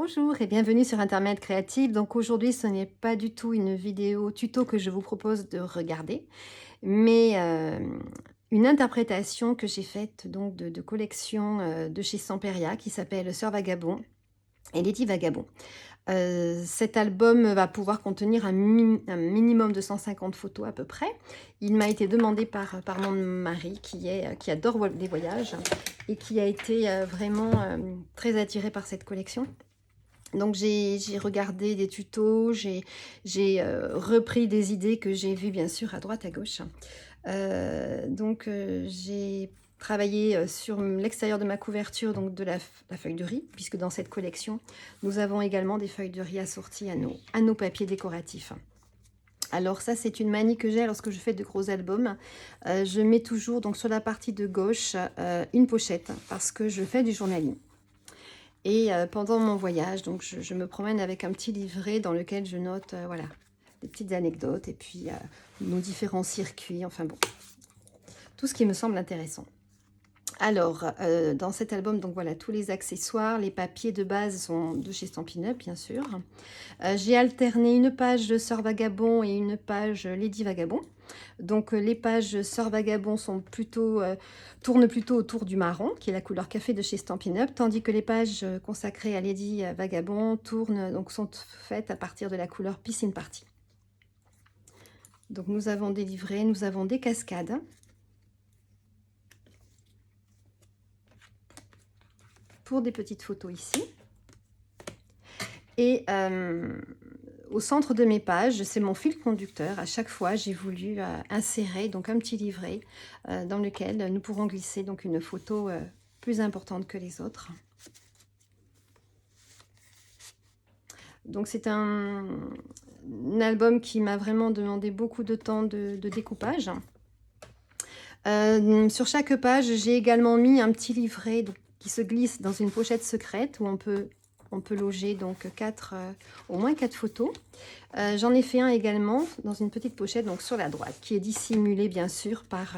Bonjour et bienvenue sur Internet Créative. Donc aujourd'hui, ce n'est pas du tout une vidéo tuto que je vous propose de regarder, mais une interprétation que j'ai faite donc de collections de chez Samperia qui s'appelle Sœur Vagabond et Lady Vagabond. Cet album va pouvoir contenir un minimum de 150 photos à peu près. Il m'a été demandé par mon mari qui adore les voyages et qui a été vraiment très attiré par cette collection. Donc j'ai regardé des tutos, j'ai repris des idées que j'ai vues bien sûr à droite à gauche. J'ai travaillé sur l'extérieur de ma couverture, donc de la feuille de riz, puisque dans cette collection, nous avons également des feuilles de riz assorties à nos papiers décoratifs. Alors ça, c'est une manie que j'ai lorsque je fais de gros albums. Je mets toujours donc sur la partie de gauche une pochette parce que je fais du journaling. Et pendant mon voyage, donc je me promène avec un petit livret dans lequel je note voilà, des petites anecdotes et puis nos différents circuits, enfin bon, tout ce qui me semble intéressant. Alors, dans cet album, donc voilà, tous les accessoires, les papiers de base sont de chez Stampin' Up, bien sûr. J'ai alterné une page de Sœur Vagabond et une page Lady Vagabond. Donc les pages Sœur Vagabond tournent plutôt autour du marron, qui est la couleur café de chez Stampin' Up, tandis que les pages consacrées à Lady Vagabond sont faites à partir de la couleur Piscine Party. Donc nous avons des livrets, nous avons des cascades. Pour des petites photos ici. Et au centre de mes pages, c'est mon fil conducteur. À chaque fois, j'ai voulu insérer donc un petit livret dans lequel nous pourrons glisser donc une photo plus importante que les autres. Donc c'est un album qui m'a vraiment demandé beaucoup de temps de découpage. Sur chaque page, j'ai également mis un petit livret qui se glisse dans une pochette secrète où on peut loger donc au moins 4 photos. J'en ai fait un également dans une petite pochette donc sur la droite qui est dissimulée bien sûr par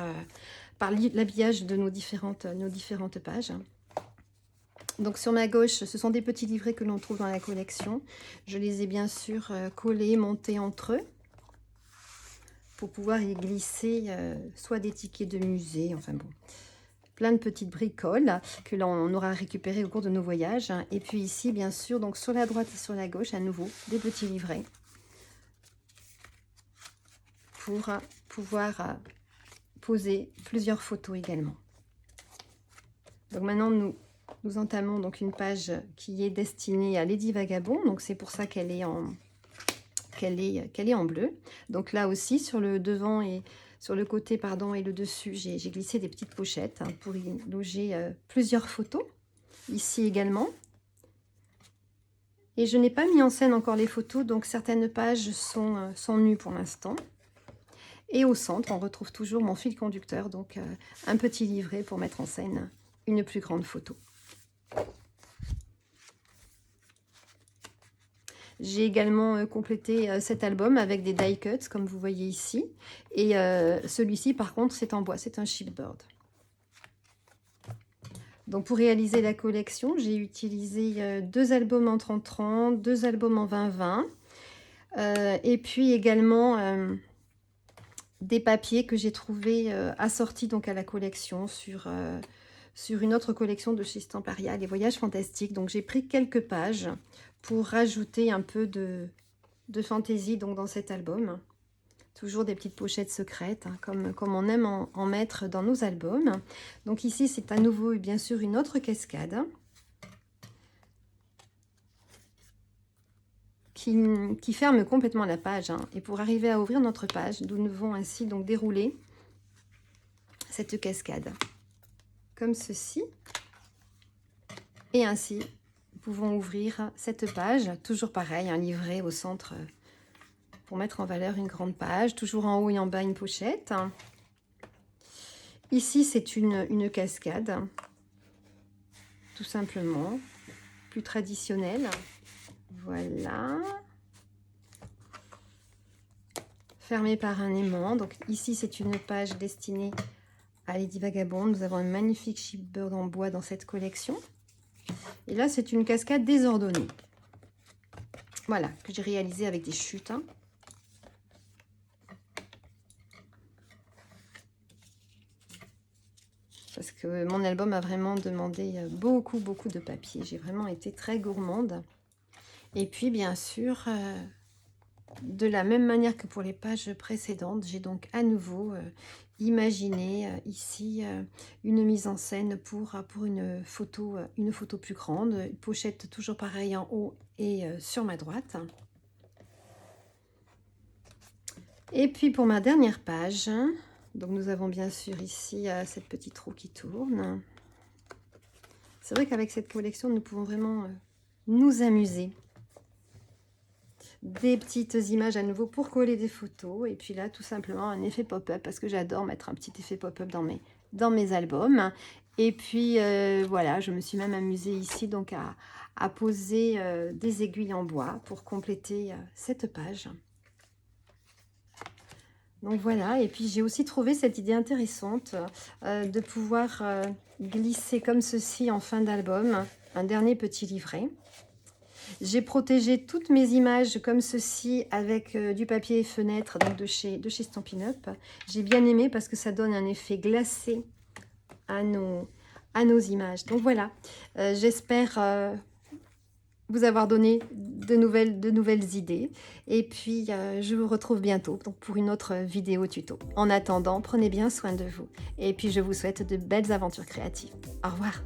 l'habillage de nos différentes pages. Donc sur ma gauche, ce sont des petits livrets que l'on trouve dans la collection. Je les ai bien sûr collés, montés entre eux pour pouvoir y glisser soit des tickets de musée, enfin bon, plein de petites bricoles que l'on aura récupérées au cours de nos voyages. Et puis ici, bien sûr, donc sur la droite et sur la gauche, à nouveau, des petits livrets pour pouvoir poser plusieurs photos également. Donc maintenant, nous entamons donc une page qui est destinée à Lady Vagabond. Donc c'est pour ça qu'elle est en bleu. Donc là aussi, sur le devant et sur le côté et le dessus, j'ai glissé des petites pochettes pour y loger plusieurs photos. Ici également. Et je n'ai pas mis en scène encore les photos, donc certaines pages sont nues pour l'instant. Et au centre, on retrouve toujours mon fil conducteur, donc un petit livret pour mettre en scène une plus grande photo. J'ai également complété cet album avec des die cuts, comme vous voyez ici. Et celui-ci, par contre, c'est en bois, c'est un chipboard. Donc, pour réaliser la collection, j'ai utilisé 2 albums en 30-30, 2 albums en 20-20. Et puis également des papiers que j'ai trouvés assortis donc à la collection sur une autre collection de chez Stamparia, les voyages fantastiques. Donc j'ai pris quelques pages pour rajouter un peu de fantaisie donc dans cet album. Toujours des petites pochettes secrètes, comme on aime en mettre dans nos albums. Donc ici, c'est à nouveau bien sûr une autre cascade qui ferme complètement la page. Et pour arriver à ouvrir notre page, nous devons ainsi donc dérouler cette cascade comme ceci. Et ainsi, nous pouvons ouvrir cette page, toujours pareil, un livret au centre pour mettre en valeur une grande page, toujours en haut et en bas une pochette. Ici, c'est une cascade, tout simplement, plus traditionnelle. Voilà. Fermée par un aimant. Donc ici, c'est une page destinée à Lady Vagabond. Nous avons un magnifique chipboard en bois dans cette collection. Et là, c'est une cascade désordonnée. Voilà, que j'ai réalisé avec des chutes. Hein. Parce que mon album a vraiment demandé beaucoup de papier. J'ai vraiment été très gourmande. Et puis, bien sûr, de la même manière que pour les pages précédentes, j'ai donc à nouveau imaginé ici une mise en scène pour une photo plus grande. Une pochette toujours pareil en haut et sur ma droite. Et puis pour ma dernière page, donc nous avons bien sûr ici cette petite roue qui tourne. C'est vrai qu'avec cette collection, nous pouvons vraiment nous amuser. Des petites images à nouveau pour coller des photos. Et puis là, tout simplement, un effet pop-up parce que j'adore mettre un petit effet pop-up dans mes albums. Et puis, voilà, je me suis même amusée ici donc à poser des aiguilles en bois pour compléter cette page. Donc voilà, et puis j'ai aussi trouvé cette idée intéressante de pouvoir glisser comme ceci en fin d'album un dernier petit livret. J'ai protégé toutes mes images comme ceci avec du papier fenêtre donc de chez Stampin' Up. J'ai bien aimé parce que ça donne un effet glacé à nos images. Donc voilà, j'espère vous avoir donné de nouvelles idées. Et puis, je vous retrouve bientôt donc, pour une autre vidéo tuto. En attendant, prenez bien soin de vous. Et puis, je vous souhaite de belles aventures créatives. Au revoir.